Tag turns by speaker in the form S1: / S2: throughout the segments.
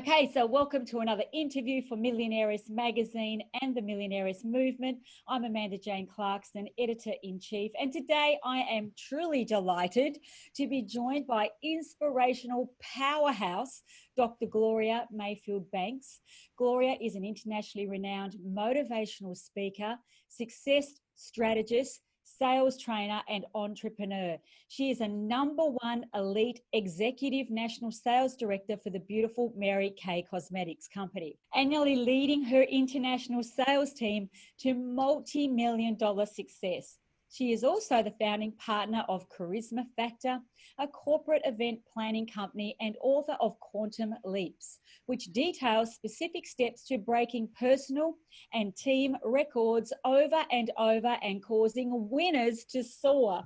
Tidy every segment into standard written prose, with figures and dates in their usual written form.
S1: Okay, so welcome to another interview for Millionairess magazine and the Millionairess movement. I'm Amanda Jane Clarkson, editor-in-chief, and today I am truly delighted to be joined by inspirational powerhouse, Dr. Gloria Mayfield Banks. Gloria is an internationally renowned motivational speaker, success strategist, sales trainer and entrepreneur. She is a #1 elite executive national sales director for the beautiful Mary Kay Cosmetics company, annually leading her international sales team to multi-million-dollar success. She is also the founding partner of Charisma Factor, a corporate event planning company, and author of Quantum Leaps, which details specific steps to breaking personal and team records over and over and causing winners to soar.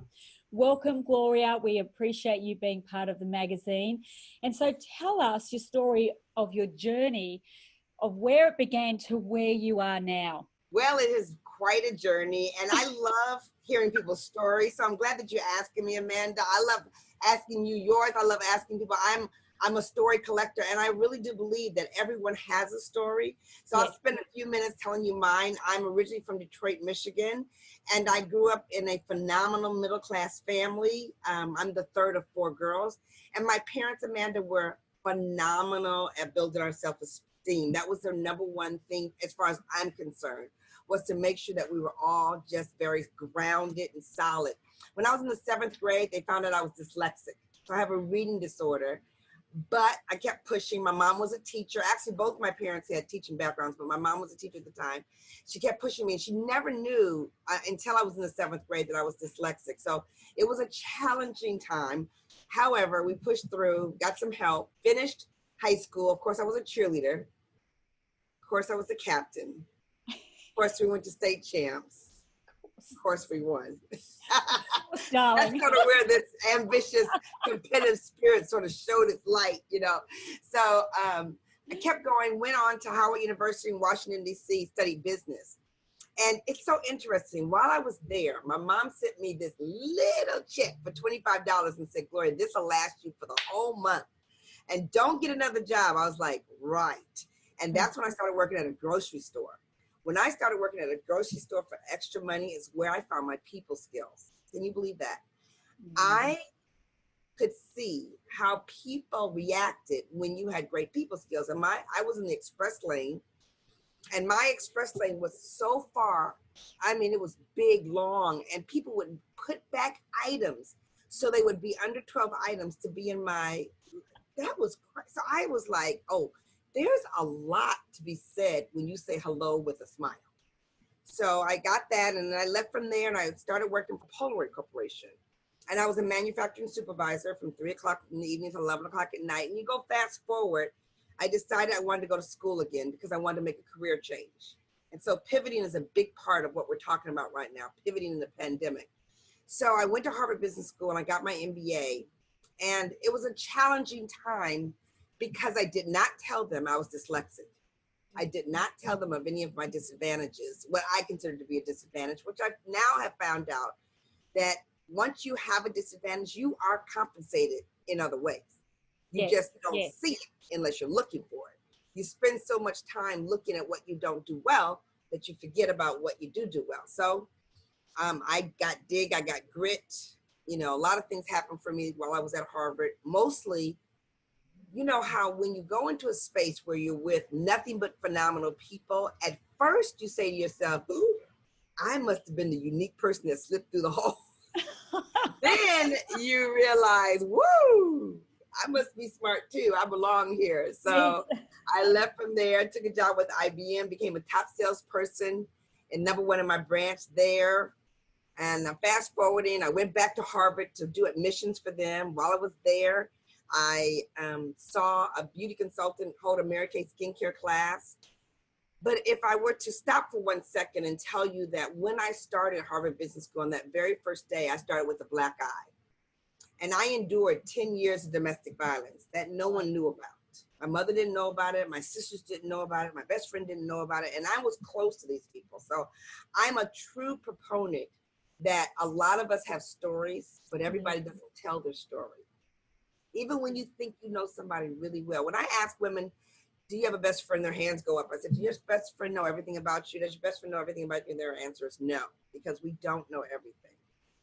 S1: Welcome, Gloria. We appreciate you being part of the magazine. And so tell us your story of your journey, of where it began to where you are now.
S2: Well, it is quite a journey, and I love hearing people's stories. So I'm glad that you're asking me, Amanda. I love asking you yours. I love asking people. I'm a story collector, and I really do believe that everyone has a story. So
S1: Yes.
S2: I'll spend a few minutes telling you mine. I'm originally from Detroit, Michigan, and I grew up in a phenomenal middle-class family. I'm the third of 4 girls, and my parents, Amanda, were phenomenal at building our self-esteem. That was their #1 thing, as far as I'm concerned, was to make sure that we were all just very grounded and solid. When I was in the 7th grade, they found out I was dyslexic. So I have a reading disorder, but I kept pushing. My mom was a teacher. Actually, both my parents had teaching backgrounds, but my mom was a teacher at the time. She kept pushing me, and she never knew until I was in the 7th grade that I was dyslexic. So it was a challenging time. However, we pushed through, got some help, finished high school. Of course, I was a cheerleader. Of course, I was a captain. Of course, we went to state champs. Of course, we won.
S1: Darling.
S2: That's sort of where this ambitious, competitive spirit sort of showed its light, you know. So I kept going, went on to Howard University in Washington, D.C., studied business. And it's so interesting. While I was there, my mom sent me this little check for $25 and said, Gloria, this will last you for the whole month. And don't get another job. I was like, right. And that's when I started working at a grocery store. When I started working at a grocery store for extra money is where I found my people skills. Can you believe that? I could see how people reacted when you had great people skills. And I was in the express lane, and my express lane was so far. I mean, it was big, long, and people would put back items. So they would be under 12 items to be in my, that was crazy. So I was like, oh, there's a lot to be said when you say hello with a smile. So I got that, and then I left from there, and I started working for Polaroid Corporation. And I was a manufacturing supervisor from 3 o'clock in the evening to 11 o'clock at night. And you go fast forward, I decided I wanted to go to school again because I wanted to make a career change. And so pivoting is a big part of what we're talking about right now, pivoting in the pandemic. So I went to Harvard Business School, and I got my MBA. And it was a challenging time because I did not tell them I was dyslexic. I did not tell them of any of my disadvantages, what I consider to be a disadvantage, which I now have found out that once you have a disadvantage, you are compensated in other ways. You just don't see it unless you're looking for it. You spend so much time looking at what you don't do well that you forget about what you do well. So I got dig, I got grit. You know, a lot of things happened for me while I was at Harvard. Mostly, you know how when you go into a space where you're with nothing but phenomenal people, at first you say to yourself, ooh, I must have been the unique person that slipped through the hole. Then you realize, woo, I must be smart too. I belong here. So I left from there, took a job with IBM, became a top salesperson and #1 in my branch there. And fast forwarding, I went back to Harvard to do admissions for them. While I was there, I saw a beauty consultant hold a Mary Kay skincare class. But if I were to stop for 1 second and tell you that when I started Harvard Business School on that very first day, I started with a black eye. And I endured 10 years of domestic violence that no one knew about. My mother didn't know about it. My sisters didn't know about it. My best friend didn't know about it. And I was close to these people. So I'm a true proponent that a lot of us have stories, but everybody doesn't tell their story. Even when you think you know somebody really well. When I ask women, do you have a best friend? Their hands go up. I said, does your best friend know everything about you? Does your best friend know everything about you? And their answer is no, because we don't know everything.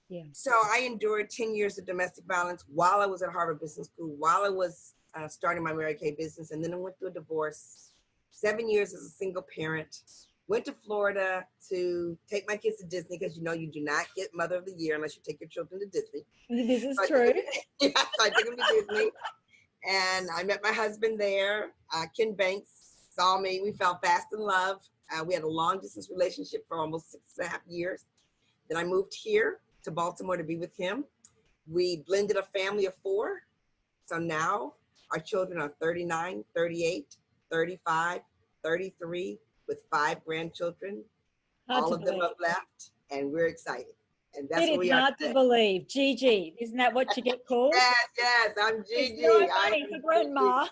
S1: Yeah.
S2: So I endured 10 years of domestic violence while I was at Harvard Business School, while I was starting my Mary Kay business. And then I went through a divorce, 7 years as a single parent, went to Florida to take my kids to Disney, because you know you do not get Mother of the Year unless you take your children to Disney.
S1: This is true.
S2: So I took them to Disney. And I met my husband there. Ken Banks saw me. We fell fast in love. We had a long distance relationship for almost 6.5 years. Then I moved here to Baltimore to be with him. We blended a family of 4. So now our children are 39, 38, 35, 33, with 5 grandchildren. All of them have left, and we're excited. And that's what we are.
S1: It's hard to believe. Gigi, isn't that what you get called?
S2: Yes, I'm Gigi.
S1: It's no money for grandma.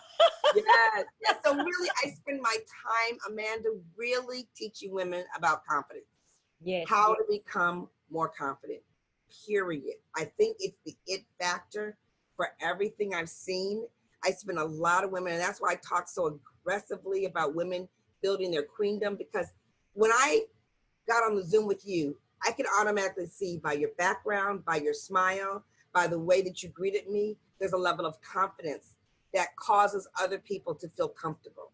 S2: Yes. So really, I spend my time, Amanda, really teaching women about confidence.
S1: Yes.
S2: How to become more confident, period. I think it's the it factor for everything I've seen. I spend a lot of women, and that's why I talk so aggressively about women building their queendom, because when I got on the Zoom with you, I could automatically see by your background, by your smile, by the way that you greeted me, there's a level of confidence that causes other people to feel comfortable.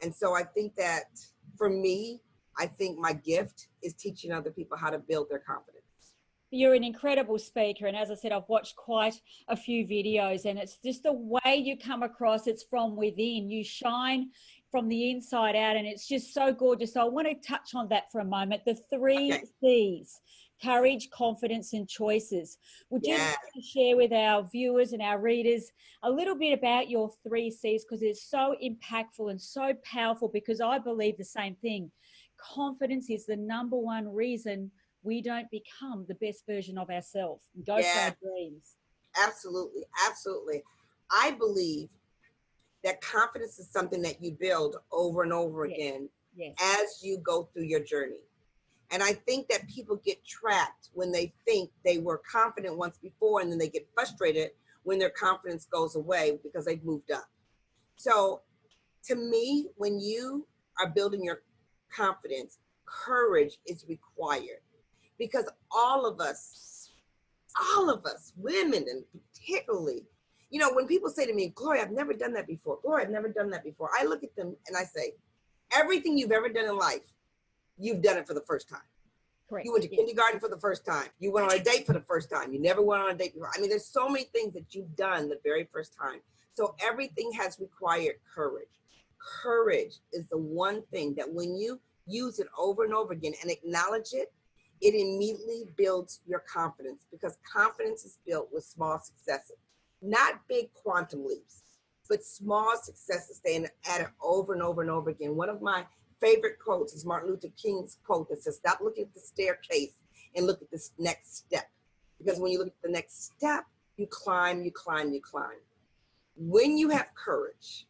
S2: And so I think that for me, I think my gift is teaching other people how to build their confidence.
S1: You're an incredible speaker. And as I said, I've watched quite a few videos, and it's just the way you come across. It's from within. You shine from the inside out, and it's just so gorgeous. So I want to touch on that for a moment. The 3 C's: courage, confidence, and choices. Would you like to share with our viewers and our readers a little bit about your 3 C's? Because it's so impactful and so powerful, because I believe the same thing. Confidence is the #1 reason we don't become the best version of ourselves and go for our dreams.
S2: Absolutely. I believe that confidence is something that you build over and over again as you go through your journey. And I think that people get trapped when they think they were confident once before, and then they get frustrated when their confidence goes away because they've moved up. So to me, when you are building your confidence, courage is required, because all of us, women, and particularly, you know, when people say to me, Gloria, I've never done that before. Gloria, I've never done that before. I look at them and I say, everything you've ever done in life, you've done it for the first time. Correct. You went to kindergarten for the first time. You went on a date for the first time. You never went on a date before. I mean, there's so many things that you've done the very first time. So everything has required courage. Courage is the one thing that when you use it over and over again and acknowledge it, it immediately builds your confidence, because confidence is built with small successes, not big quantum leaps, but small successes staying at it over and over and over again. One of my favorite quotes is Martin Luther King's quote that says, stop looking at the staircase and look at this next step. Because when you look at the next step, you climb, you climb, you climb. When you have courage,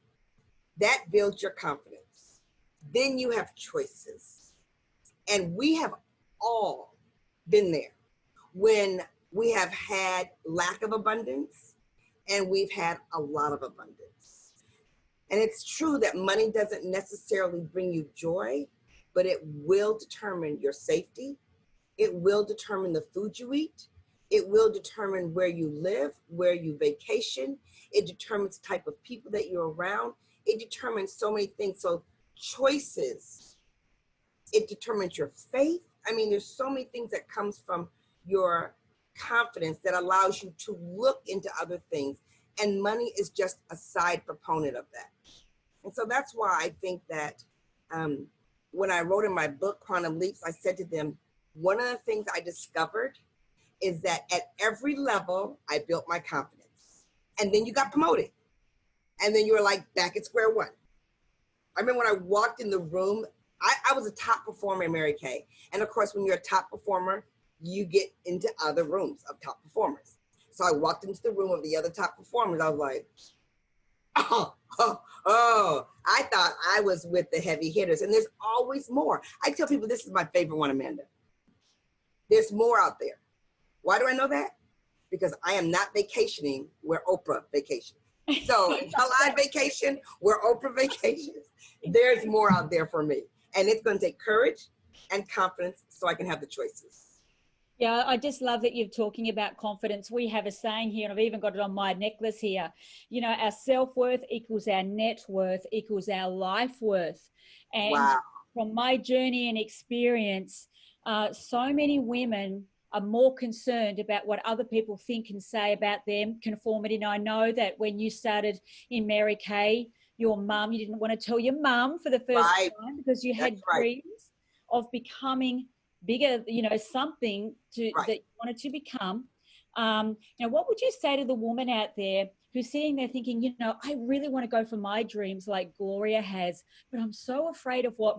S2: that builds your confidence. Then you have choices. And we have all been there when we have had lack of abundance and we've had a lot of abundance. And it's true that money doesn't necessarily bring you joy, but it will determine your safety. It will determine the food you eat. It will determine where you live, where you vacation. It determines the type of people that you're around. It determines so many things. So choices, it determines your faith. I mean, there's so many things that comes from your confidence that allows you to look into other things. And money is just a side proponent of that. And so that's why I think that when I wrote in my book, Quantum Leaps, I said to them, one of the things I discovered is that at every level, I built my confidence. And then you got promoted. And then you were like back at square one. I remember when I walked in the room, I was a top performer in Mary Kay. And of course, when you're a top performer, you get into other rooms of top performers. So I walked into the room of the other top performers. I was like, oh, I thought I was with the heavy hitters. And there's always more. I tell people this is my favorite one, Amanda. There's more out there. Why do I know that? Because I am not vacationing where Oprah vacations. So until I vacation, where Oprah vacations, there's more out there for me. And it's going to take courage and confidence so I can have the choices.
S1: Yeah, I just love that you're talking about confidence. We have a saying here, and I've even got it on my necklace here. You know, our self-worth equals our net worth equals our life worth. And
S2: Wow.
S1: from my journey and experience, so many women are more concerned about what other people think and say about them, conformity. And I know that when you started in Mary Kay, your mum, you didn't want to tell your mum for the first
S2: Right.
S1: time because you had
S2: That's right.
S1: dreams of becoming bigger, you know, something to
S2: Right.
S1: that you wanted to become. Now, what would you say to the woman out there who's sitting there thinking, you know, I really want to go for my dreams like Gloria has, but I'm so afraid of what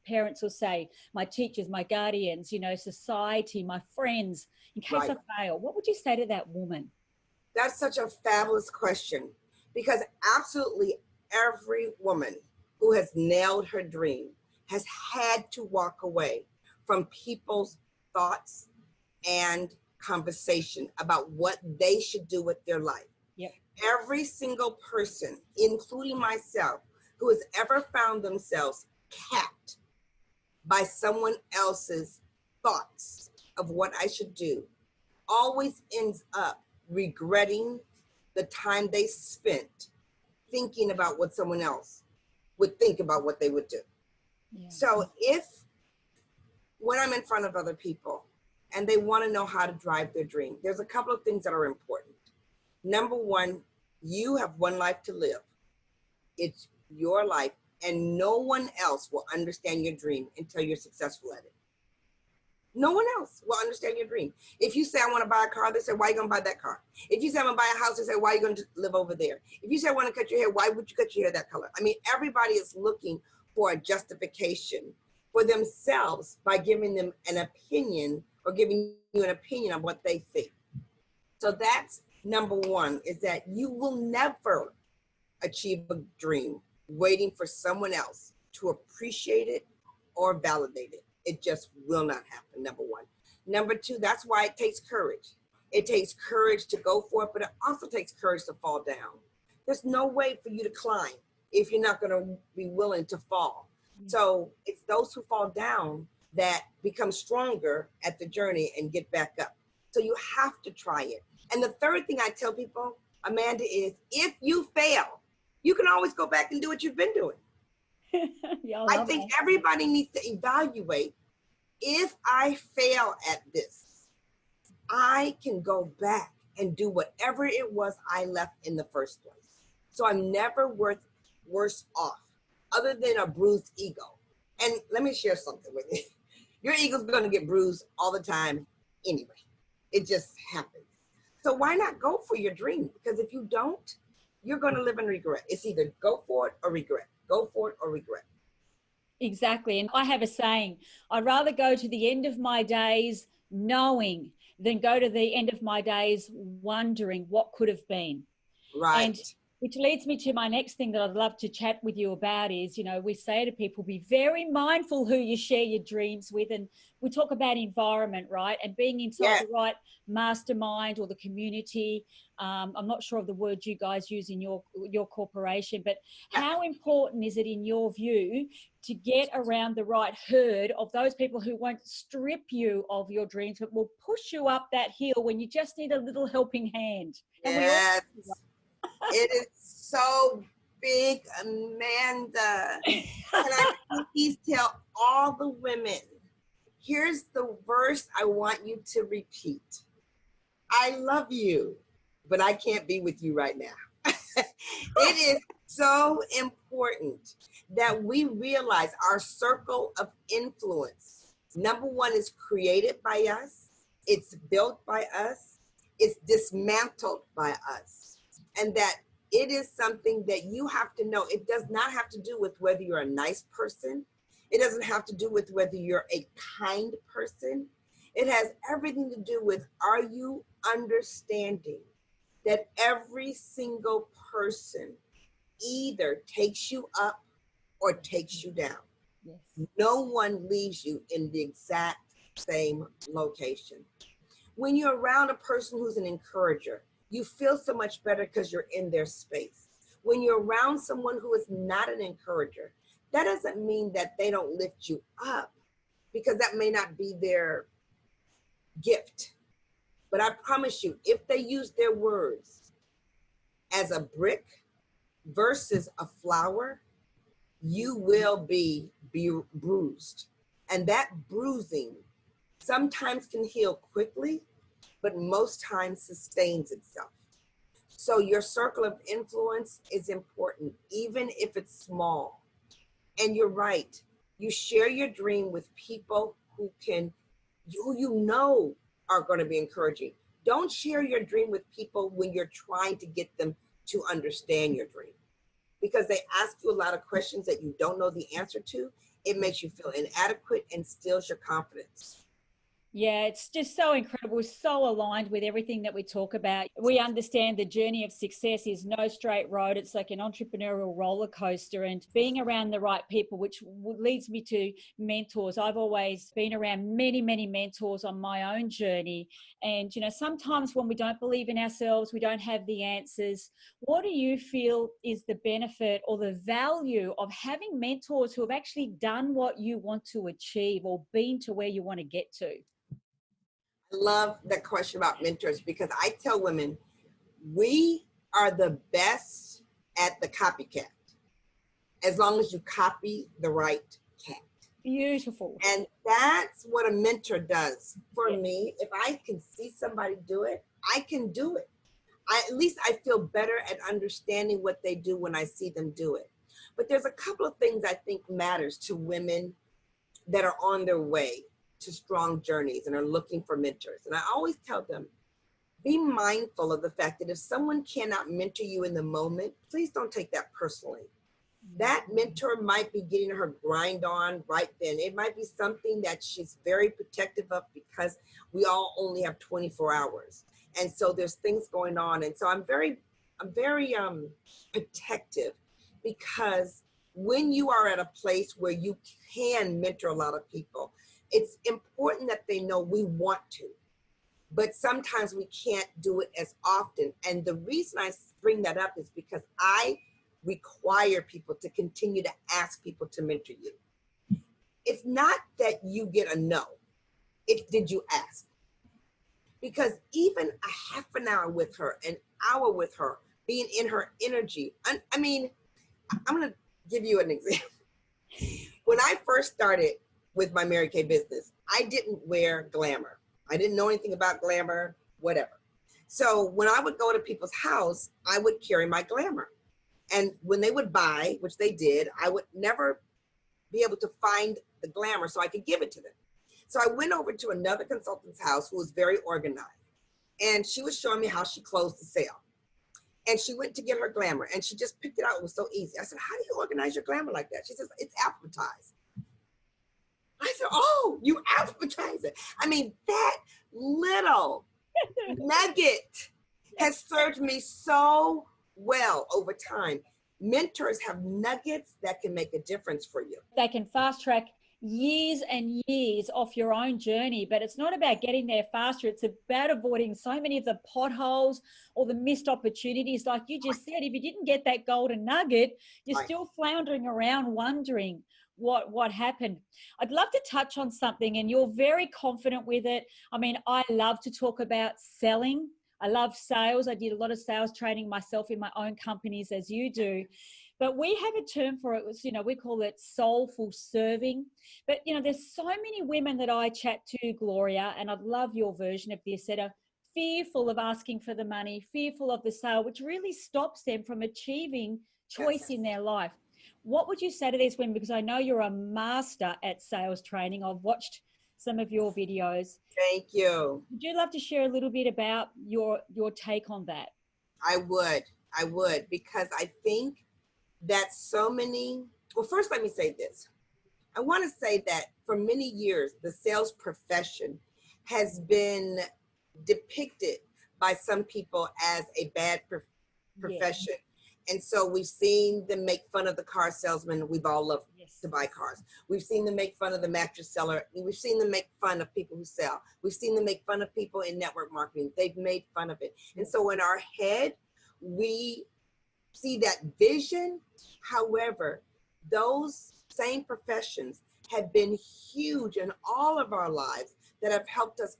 S1: parents will say, my teachers, my guardians, you know, society, my friends, in case
S2: Right.
S1: I fail? What would you say to that woman?
S2: That's such a fabulous question, because absolutely every woman who has nailed her dream has had to walk away from people's thoughts and conversation about what they should do with their life.
S1: Yep.
S2: Every single person, including myself, who has ever found themselves capped by someone else's thoughts of what I should do, always ends up regretting the time they spent thinking about what someone else would think about what they would do.
S1: Yeah.
S2: So when I'm in front of other people and they want to know how to drive their dream, there's a couple of things that are important. Number one, you have one life to live. It's your life, and no one else will understand your dream until you're successful at it. No one else will understand your dream. If you say, I want to buy a car, they say, why are you going to buy that car? If you say, I'm going to buy a house, they say, why are you going to live over there? If you say, I want to cut your hair, why would you cut your hair that color? I mean, everybody is looking for a justification for themselves by giving them an opinion or giving you an opinion on what they think. So that's number one, is that you will never achieve a dream waiting for someone else to appreciate it or validate it. It just will not happen, number one. Number two, that's why it takes courage. It takes courage to go for it, but it also takes courage to fall down. There's no way for you to climb if you're not going to be willing to fall. So it's those who fall down that become stronger at the journey and get back up. So you have to try it. And the third thing I tell people, Amanda, is if you fail, you can always go back and do what you've been doing.
S1: Yeah,
S2: I think everybody needs to evaluate, if I fail at this, I can go back and do whatever it was I left in the first place. So I'm never worse off other than a bruised ego. And let me share something with you. Your ego's going to get bruised all the time anyway. It just happens. So why not go for your dream? Because if you don't, you're going to live in regret. It's either go for it or regret. Go for it or regret.
S1: Exactly. And I have a saying, I'd rather go to the end of my days knowing than go to the end of my days wondering what could have been.
S2: Right.
S1: And which leads me to my next thing that I'd love to chat with you about is, you know, we say to people, be very mindful who you share your dreams with. And we talk about environment, right? And being inside the right mastermind or the community. I'm not sure of the word you guys use in your corporation, but how important is it in your view to get around the right herd of those people who won't strip you of your dreams, but will push you up that hill when you just need a little helping hand?
S2: Yes. It is so big, Amanda. Can I please tell all the women, here's the verse I want you to repeat. I love you, but I can't be with you right now. It is so important that we realize our circle of influence, number one, is created by us. It's built by us. It's dismantled by us. And that it is something that you have to know. It does not have to do with whether you're a nice person. It doesn't have to do with whether you're a kind person. It has everything to do with, are you understanding that every single person either takes you up or takes you down?
S1: Yes.
S2: No one leaves you in the exact same location. When you're around a person who's an encourager, you feel so much better because you're in their space. When you're around someone who is not an encourager, that doesn't mean that they don't lift you up, because that may not be their gift. But I promise you, if they use their words as a brick versus a flower, you will be bruised. And that bruising sometimes can heal quickly, but most times sustains itself. So your circle of influence is important, even if it's small. And you're right. You share your dream with people who you know are going to be encouraging. Don't share your dream with people when you're trying to get them to understand your dream, because they ask you a lot of questions that you don't know the answer to. It makes you feel inadequate and steals your confidence.
S1: Yeah, it's just so incredible, so aligned with everything that we talk about. We understand the journey of success is no straight road. It's like an entrepreneurial roller coaster, and being around the right people, which leads me to mentors. I've always been around many, many mentors on my own journey. And, sometimes when we don't believe in ourselves, we don't have the answers. What do you feel is the benefit or the value of having mentors who have actually done what you want to achieve or been to where you want to get to?
S2: I love that question about mentors, because I tell women, we are the best at the copycat, as long as you copy the right cat.
S1: Beautiful.
S2: And that's what a mentor does for me. If I can see somebody do it, I can do it. At least I feel better at understanding what they do when I see them do it. But there's a couple of things I think matters to women that are on their way to strong journeys and are looking for mentors. And I always tell them, be mindful of the fact that if someone cannot mentor you in the moment, please don't take that personally. That mentor might be getting her grind on right then. It might be something that she's very protective of, because we all only have 24 hours. And so there's things going on. And so I'm very protective, because when you are at a place where you can mentor a lot of people, it's important that they know we want to, but sometimes we can't do it as often. And the reason I bring that up is because I require people to continue to ask people to mentor you. It's not that you get a no. It's, did you ask? Because even a half an hour with her, an hour with her, being in her energy. I mean, I'm going to give you an example. When I first started with my Mary Kay business, I didn't wear glamour. I didn't know anything about glamour, whatever. So when I would go to people's house, I would carry my glamour. And when they would buy, which they did, I would never be able to find the glamour so I could give it to them. So I went over to another consultant's house who was very organized. And she was showing me how she closed the sale. And she went to get her glamour, and she just picked it out. It was so easy. I said, how do you organize your glamour like that? She says, it's alphabetized. I said, oh, you alphabetize it. I mean, that little nugget has served me so well over time. Mentors have nuggets that can make a difference for you.
S1: They can fast track years and years off your own journey, but it's not about getting there faster. It's about avoiding so many of the potholes or the missed opportunities. Like you just said, if you didn't get that golden nugget, you're still floundering around wondering what happened. I'd love to touch on something, and you're very confident with it. I mean, I love to talk about selling. I love sales. I did a lot of sales training myself in my own companies, as you do. But we have a term for it. We call it soulful serving. But, there's so many women that I chat to, Gloria, and I'd love your version of this, that are fearful of asking for the money, fearful of the sale, which really stops them from achieving choice in their life. What would you say to these women? Because I know you're a master at sales training. I've watched some of your videos.
S2: Thank you.
S1: Would you love to share a little bit about your take on that?
S2: I would, because I think that so many, well, first let me say this. I want to say that for many years, the sales profession has been depicted by some people as a bad profession. And so we've seen them make fun of the car salesman. We've all loved
S1: Yes.
S2: to buy cars. We've seen them make fun of the mattress seller. We've seen them make fun of people who sell. We've seen them make fun of people in network marketing. They've made fun of it. And so in our head, we see that vision. However, those same professions have been huge in all of our lives that have helped us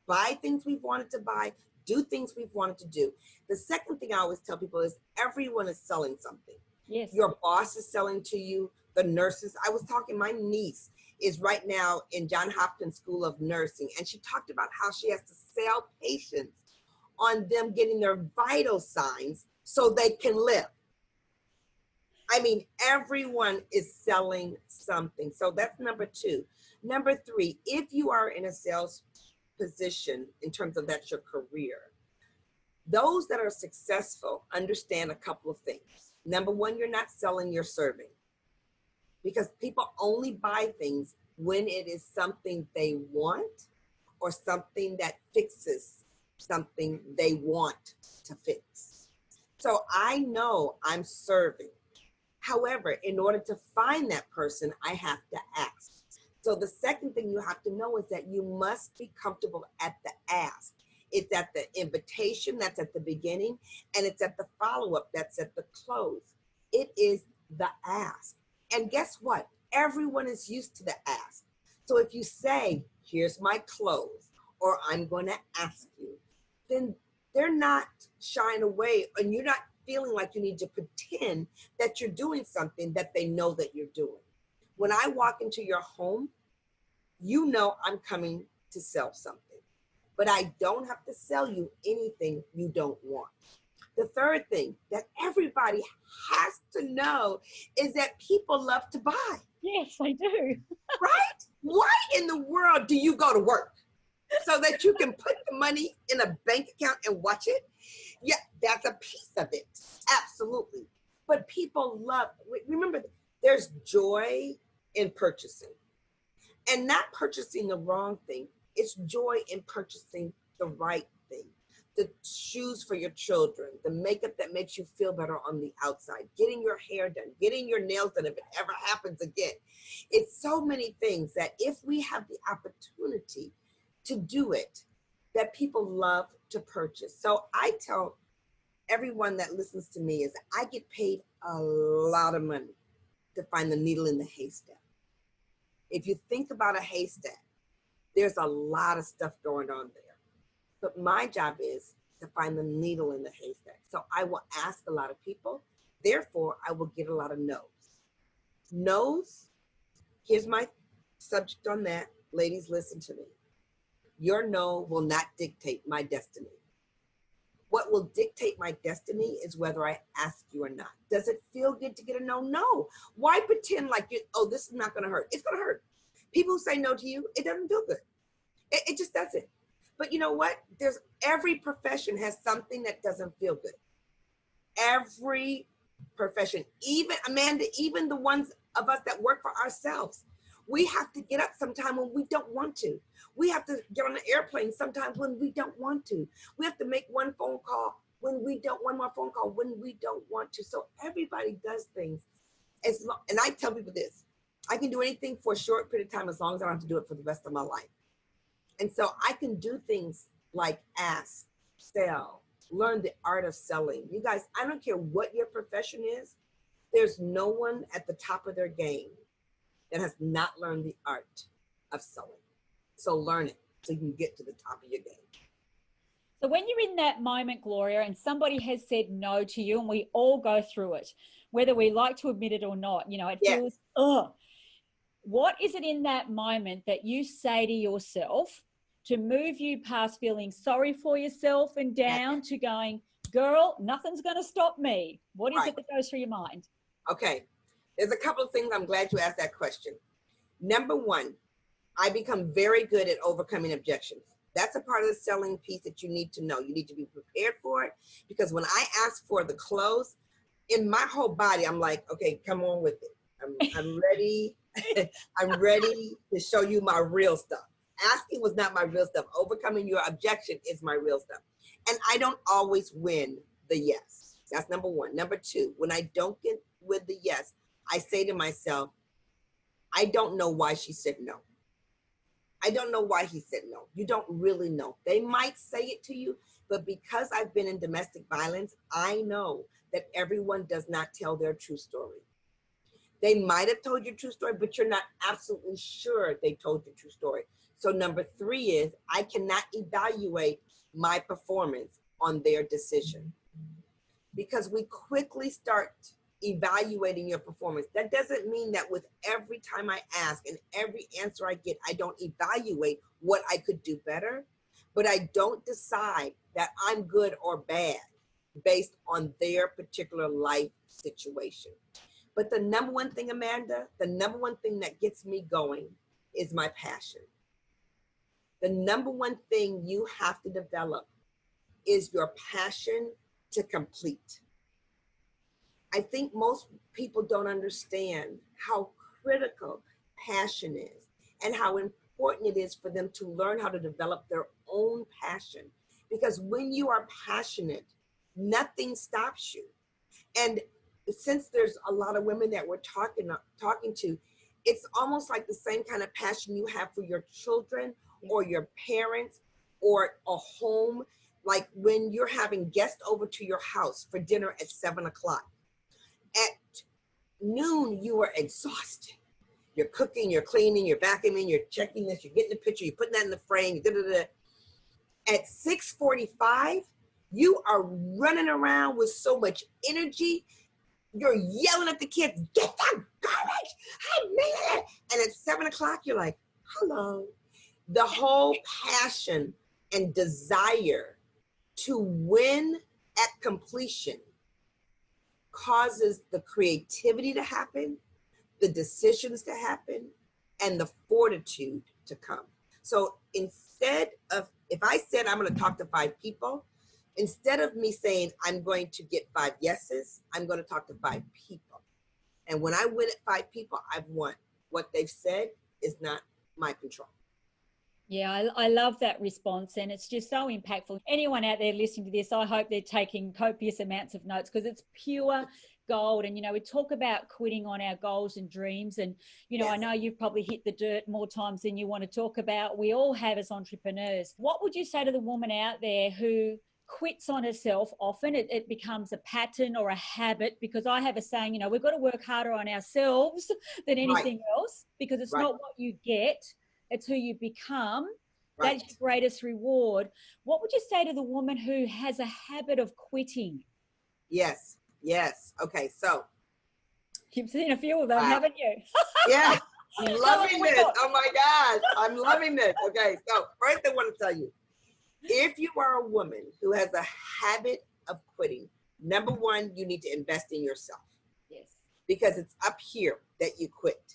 S2: buy things we've wanted to buy, do things we've wanted to do. The second thing I always tell people is everyone is selling something.
S1: Yes.
S2: Your boss is selling to you, the nurses. I was talking, my niece is right now in Johns Hopkins School of Nursing, and she talked about how she has to sell patients on them getting their vital signs so they can live. I mean, everyone is selling something. So that's number two. Number three, if you are in a sales position in terms of that's your career, those that are successful understand a couple of things. Number one, you're not selling, you're serving. Because people only buy things when it is something they want or something that fixes something they want to fix. So I know I'm serving. However, in order to find that person, I have to ask. So the second thing you have to know is that you must be comfortable at the ask. It's at the invitation, that's at the beginning, and it's at the follow-up, that's at the close. It is the ask. And guess what? Everyone is used to the ask. So if you say, here's my close, or I'm going to ask you, then they're not shying away, and you're not feeling like you need to pretend that you're doing something that they know that you're doing. When I walk into your home, you know I'm coming to sell something, but I don't have to sell you anything you don't want. The third thing that everybody has to know is that people love to buy.
S1: Yes, I do.
S2: Right? Why in the world do you go to work? So that you can put the money in a bank account and watch it? Yeah, that's a piece of it. Absolutely. But people love, remember, there's joy in purchasing. And not purchasing the wrong thing. It's joy in purchasing the right thing. The shoes for your children, the makeup that makes you feel better on the outside, getting your hair done, getting your nails done if it ever happens again. It's so many things that if we have the opportunity to do it, that people love to purchase. So I tell everyone that listens to me is I get paid a lot of money to find the needle in the haystack. If you think about a haystack, there's a lot of stuff going on there. But my job is to find the needle in the haystack. So I will ask a lot of people. Therefore, I will get a lot of no's. No's, here's my subject on that. Ladies, listen to me. Your no will not dictate my destiny. What will dictate my destiny is whether I ask you or not. Does it feel good to get a no? No. Why pretend like, oh, this is not going to hurt? It's going to hurt. People who say no to you, it doesn't feel good. It just doesn't. But you know what? Every profession has something that doesn't feel good. Every profession, even Amanda, even the ones of us that work for ourselves, we have to get up sometime when we don't want to. We have to get on an airplane sometimes when we don't want to. We have to make one phone call when we don't, one more phone call when we don't want to. So everybody does things and I tell people this, I can do anything for a short period of time as long as I don't have to do it for the rest of my life. And so I can do things like ask, sell, learn the art of selling. You guys, I don't care what your profession is. There's no one at the top of their game that has not learned the art of selling. So learn it so you can get to the top of your game.
S1: So when you're in that moment, Gloria, and somebody has said no to you, and we all go through it, whether we like to admit it or not, you know, it feels, ugh. What is it in that moment that you say to yourself to move you past feeling sorry for yourself and down to going, girl, nothing's going to stop me? What is it that goes through your mind?
S2: Okay. There's a couple of things. I'm glad you asked that question. Number one, I become very good at overcoming objections. That's a part of the selling piece that you need to know. You need to be prepared for it, because when I ask for the close, in my whole body, I'm like, okay, come on with it. I'm ready. I'm ready to show you my real stuff. Asking was not my real stuff. Overcoming your objection is my real stuff. And I don't always win the yes. That's number one. Number two, when I don't get with the yes, I say to myself, I don't know why she said no. I don't know why he said no. You don't really know. They might say it to you, but because I've been in domestic violence, I know that everyone does not tell their true story. They might have told your true story, but you're not absolutely sure they told your true story. So number three is I cannot evaluate my performance on their decision, because we quickly start evaluating your performance. That doesn't mean that with every time I ask and every answer I get, I don't evaluate what I could do better, but I don't decide that I'm good or bad based on their particular life situation. But the number one thing, Amanda, the number one thing that gets me going is my passion. The number one thing you have to develop is your passion to complete. I think most people don't understand how critical passion is and how important it is for them to learn how to develop their own passion. Because when you are passionate, nothing stops you. And since there's a lot of women that we're talking to, it's almost like the same kind of passion you have for your children or your parents or a home. Like when you're having guests over to your house for dinner at 7 o'clock. At noon, you are exhausted. You're cooking, you're cleaning, you're vacuuming, you're checking this, you're getting the picture, you're putting that in the frame. At 6:45, you are running around with so much energy. You're yelling at the kids, get that garbage, I made it. And at 7 o'clock, you're like, hello. The whole passion and desire to win at completion causes the creativity to happen, the decisions to happen, and the fortitude to come. So instead of, if I said I'm going to talk to 5 people, instead of me saying I'm going to get 5 yeses, I'm going to talk to 5 people. And when I win at 5 people, I've won. What they've said is not my control.
S1: Yeah, I love that response, and it's just so impactful. Anyone out there listening to this, I hope they're taking copious amounts of notes, because it's pure gold. And, you know, we talk about quitting on our goals and dreams. And, you know, yes. I know you've probably hit the dirt more times than you want to talk about. We all have as entrepreneurs. What would you say to the woman out there who quits on herself often? It becomes a pattern or a habit, because I have a saying, you know, we've got to work harder on ourselves than anything else, because it's not what you get, it's who you become. That's your greatest reward. What would you say to the woman who has a habit of quitting?
S2: Yes. Okay, so.
S1: You've seen a few of them, haven't you?
S2: Yeah, I'm loving this. Oh my gosh, I'm loving this. Okay, so first I want to tell you, if you are a woman who has a habit of quitting, number one, you need to invest in yourself.
S1: Yes. Because
S2: it's up here that you quit.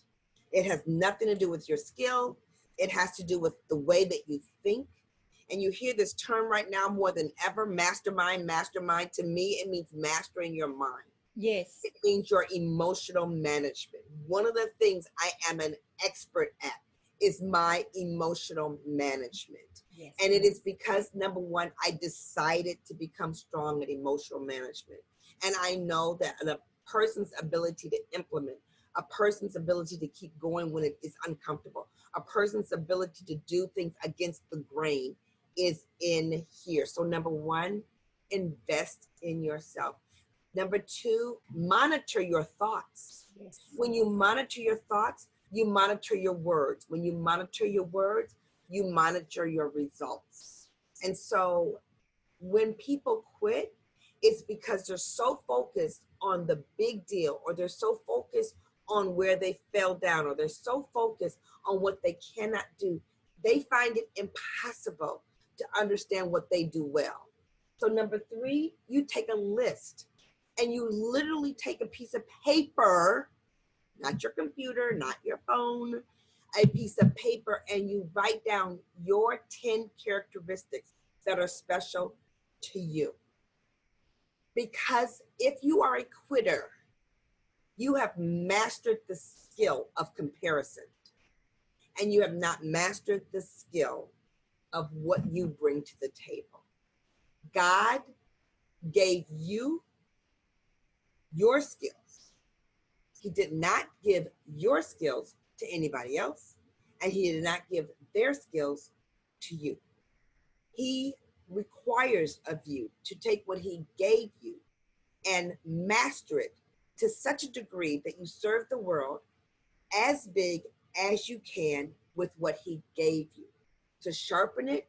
S2: It has nothing to do with your skill. It has to do with the way that you think. And you hear this term right now more than ever, mastermind. Mastermind, to me, it means mastering your mind.
S1: Yes.
S2: It means your emotional management. One of the things I am an expert at is my emotional management. Yes. And it is because, number one, I decided to become strong at emotional management. And I know that a person's ability to implement, a person's ability to keep going when it is uncomfortable, a person's ability to do things against the grain is in here. So number one, invest in yourself. Number two, monitor your thoughts. Yes. When you monitor your thoughts, you monitor your words. When you monitor your words, you monitor your results. And so when people quit, it's because they're so focused on the big deal, or they're so focused on where they fell down, or they're so focused on what they cannot do. They find it impossible to understand what they do well. So number three, you take a list and you literally take a piece of paper, not your computer, not your phone, a piece of paper, and you write down your 10 characteristics that are special to you. Because if you are a quitter, you have mastered the skill of comparison, and you have not mastered the skill of what you bring to the table. God gave you your skills. He did not give your skills to anybody else, and he did not give their skills to you. He requires of you to take what he gave you and master it to such a degree that you serve the world as big as you can with what he gave you, to sharpen it,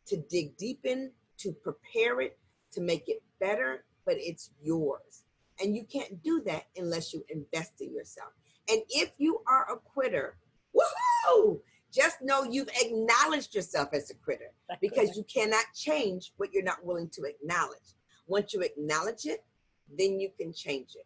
S2: to dig deep in, to prepare it, to make it better, but it's yours. And you can't do that unless you invest in yourself. And if you are a quitter, woohoo! Just know you've acknowledged yourself as a critter, because you cannot change what you're not willing to acknowledge. Once you acknowledge it, then you can change it.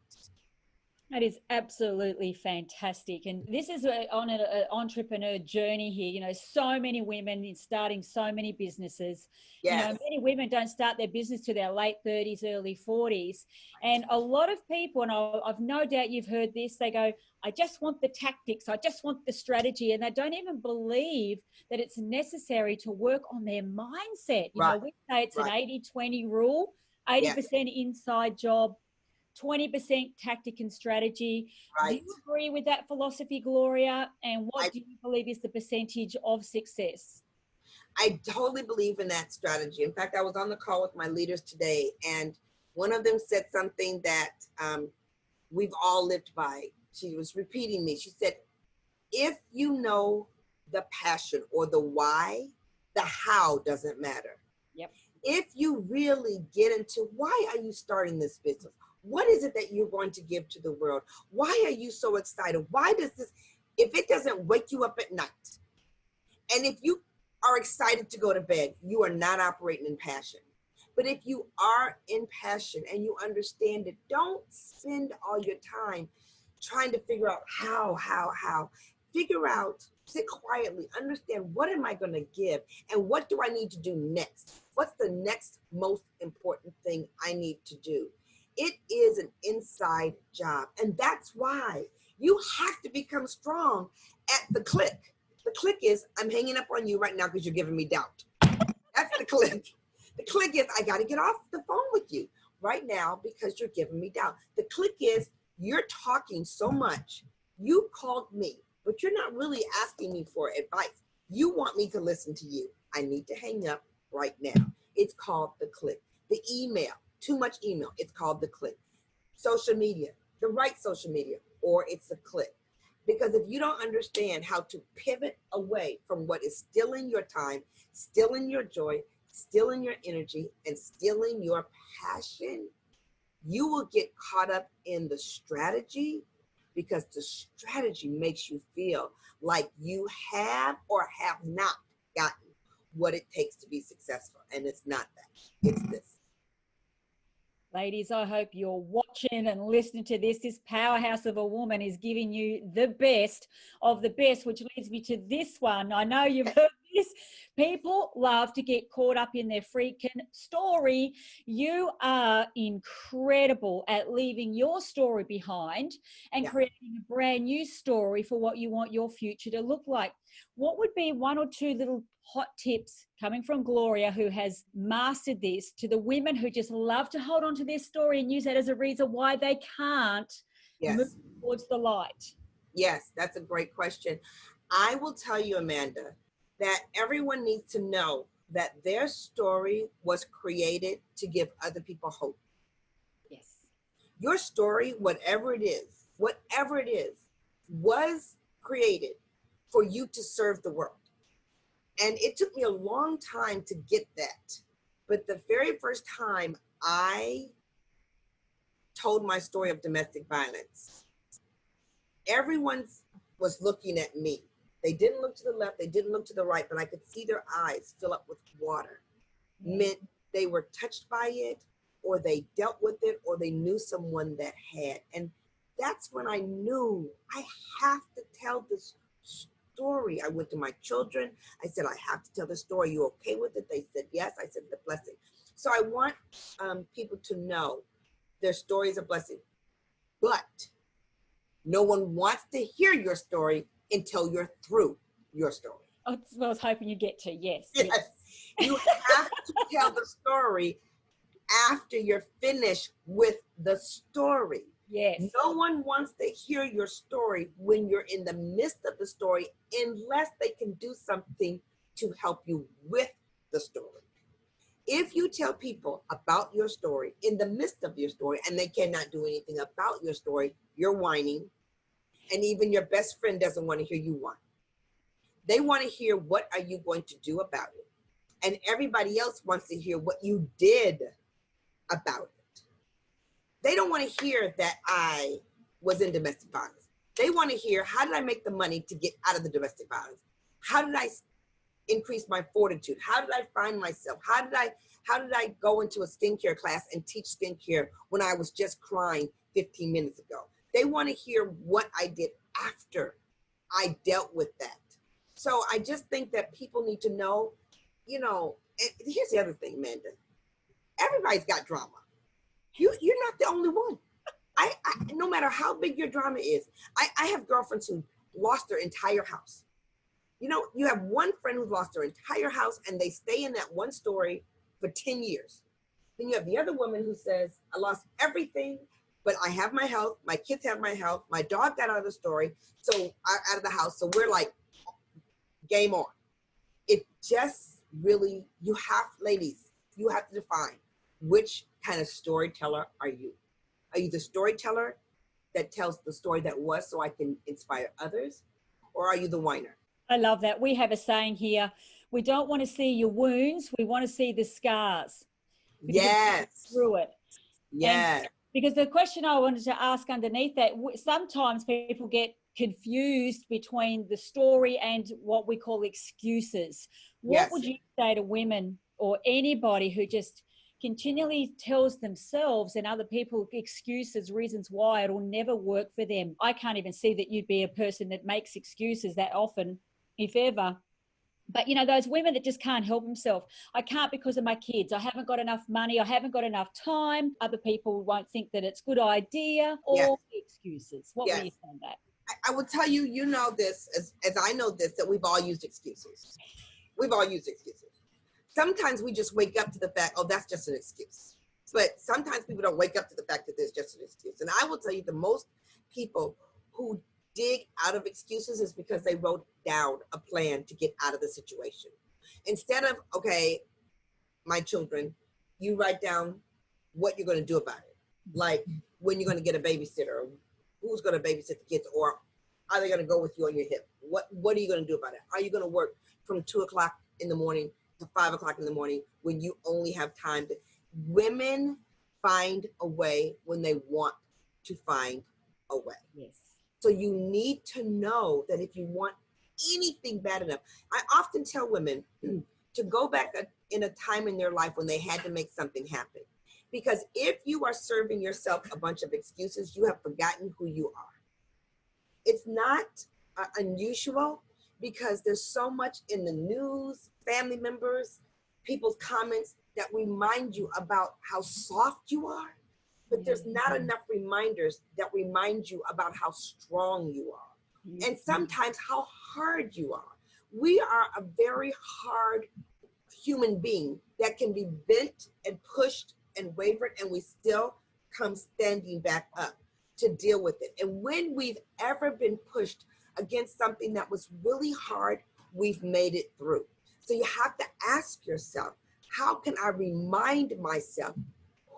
S1: That is absolutely fantastic. And this is on an entrepreneur journey here. You know, so many women starting so many businesses.
S2: Yes.
S1: You know, many women don't start their business to their late 30s, early 40s. And a lot of people, and I've no doubt you've heard this, they go, I just want the tactics, I just want the strategy. And they don't even believe that it's necessary to work on their mindset. You know, we say it's an 80-20 rule, 80% inside job, 20% tactic and strategy. Do you agree with that philosophy, Gloria? And what do you believe is the percentage of success?
S2: I totally believe in that strategy. In fact, I was on the call with my leaders today, and one of them said something that we've all lived by. She was repeating me. She said, if you know the passion or the why, the how doesn't matter.
S1: Yep.
S2: If you really get into why are you starting this business? What is it that you're going to give to the world? Why are you so excited? Why does this, if it doesn't wake you up at night, and if you are excited to go to bed, you are not operating in passion. But if you are in passion and you understand it, don't spend all your time trying to figure out how. Figure out, sit quietly, understand what am I going to give and what do I need to do next? What's the next most important thing I need to do? It is an inside job. And that's why you have to become strong at the click. The click is, I'm hanging up on you right now because you're giving me doubt. That's the click. The click is, I got to get off the phone with you right now because you're giving me doubt. The click is, you're talking so much. You called me, but you're not really asking me for advice. You want me to listen to you. I need to hang up right now. It's called the click. The email. Too much email, it's called the click. Social media, the right social media, or it's a click. Because if you don't understand how to pivot away from what is stealing your time, stealing your joy, stealing your energy, and stealing your passion, you will get caught up in the strategy, because the strategy makes you feel like you have or have not gotten what it takes to be successful. And it's not that, it's this.
S1: Ladies, I hope you're watching and listening to this. This powerhouse of a woman is giving you the best of the best, which leads me to this one. I know you've heard this. People love to get caught up in their freaking story. You are incredible at leaving your story behind and creating a brand new story for what you want your future to look like. What would be one or two little hot tips coming from Gloria, who has mastered this, to the women who just love to hold on to their story and use that as a reason why they can't move towards the light?
S2: Yes, that's a great question. I will tell you, Amanda, that everyone needs to know that their story was created to give other people hope.
S1: Yes.
S2: Your story, whatever it is, was created for you to serve the world. And it took me a long time to get that. But the very first time I told my story of domestic violence, everyone was looking at me. They didn't look to the left, they didn't look to the right, but I could see their eyes fill up with water. Meant they were touched by it, or they dealt with it, or they knew someone that had. And that's when I knew I have to tell this story. I went to my children. I said, I have to tell the story. You okay with it? They said, yes. I said, the blessing. So I want people to know their story is a blessing, but no one wants to hear your story until you're through your story.
S1: Oh, that's what I was hoping you'd get to. Yes.
S2: You have to tell the story after you're finished with the story.
S1: Yes.
S2: No one wants to hear your story when you're in the midst of the story, unless they can do something to help you with the story. If you tell people about your story in the midst of your story and they cannot do anything about your story, you're whining. And even your best friend doesn't want to hear you whine. They want to hear, what are you going to do about it? And everybody else wants to hear what you did about it. They don't want to hear that I was in domestic violence. They want to hear, how did I make the money to get out of the domestic violence? How did I increase my fortitude? How did I find myself? How did I go into a skincare class and teach skincare when I was just crying 15 minutes ago? They want to hear what I did after I dealt with that. So I just think that people need to know, you know, and here's the other thing, Amanda. Everybody's got drama. You're not the only one. I no matter how big your drama is, I have girlfriends who lost their entire house. You know, you have one friend who's lost their entire house and they stay in that one story for 10 years. Then you have the other woman who says, I lost everything, but I have my health. My kids have my health. My dog got out of the story, so out of the house. So we're like, game on. It just really, ladies, you have to define which kind of storyteller are you? Are you the storyteller that tells the story that was so I can inspire others? Or are you the whiner?
S1: I love that. We have a saying here, we don't want to see your wounds, we want to see the scars.
S2: Yes.
S1: Through it.
S2: Yes.
S1: And because the question I wanted to ask underneath that, sometimes people get confused between the story and what we call excuses. What would you say to women or anybody who just continually tells themselves and other people excuses, reasons why it'll never work for them? I can't even see that you'd be a person that makes excuses that often, if ever. But, you know, those women that just can't help themselves. I can't because of my kids. I haven't got enough money. I haven't got enough time. Other people won't think that it's a good idea. All excuses. What will you say on that?
S2: I will tell you, you know this, as I know this, that we've all used excuses. We've all used excuses. Sometimes we just wake up to the fact, oh, that's just an excuse. But sometimes people don't wake up to the fact that there's just an excuse. And I will tell you, the most people who dig out of excuses is because they wrote down a plan to get out of the situation. Instead of, okay, my children, you write down what you're going to do about it. Like when you're going to get a babysitter, who's going to babysit the kids, or are they going to go with you on your hip? What are you going to do about it? Are you going to work from 2 o'clock in the morning to 5 o'clock in the morning when you only have time to? Women find a way when they want to find a way.
S1: Yes.
S2: So you need to know that if you want anything bad enough, I often tell women to go back in a time in their life when they had to make something happen. Because if you are serving yourself a bunch of excuses, you have forgotten who you are. It's not unusual because there's so much in the news, family members, people's comments that remind you about how soft you are. But there's not enough reminders that remind you about how strong you are. And sometimes how hard you are. We are a very hard human being that can be bent and pushed and wavered, and we still come standing back up to deal with it. And when we've ever been pushed against something that was really hard, we've made it through. So you have to ask yourself, how can I remind myself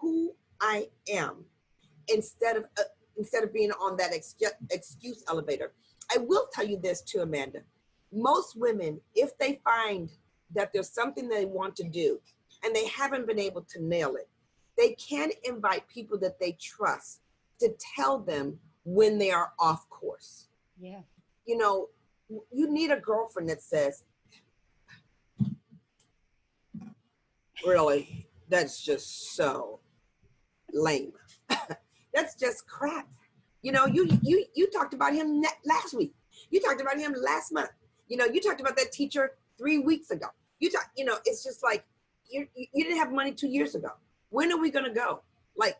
S2: who I am instead of being on that excuse elevator? I will tell you this too, Amanda. Most women, if they find that there's something they want to do and they haven't been able to nail it, they can invite people that they trust to tell them when they are off course.
S1: Yeah.
S2: You know, you need a girlfriend that says, really, that's just so lame. That's just crap. You know, you talked about him last week. You talked about him last month. You know, you talked about that teacher 3 weeks ago. You know, it's just like, you didn't have money 2 years ago. When are we going to go? Like,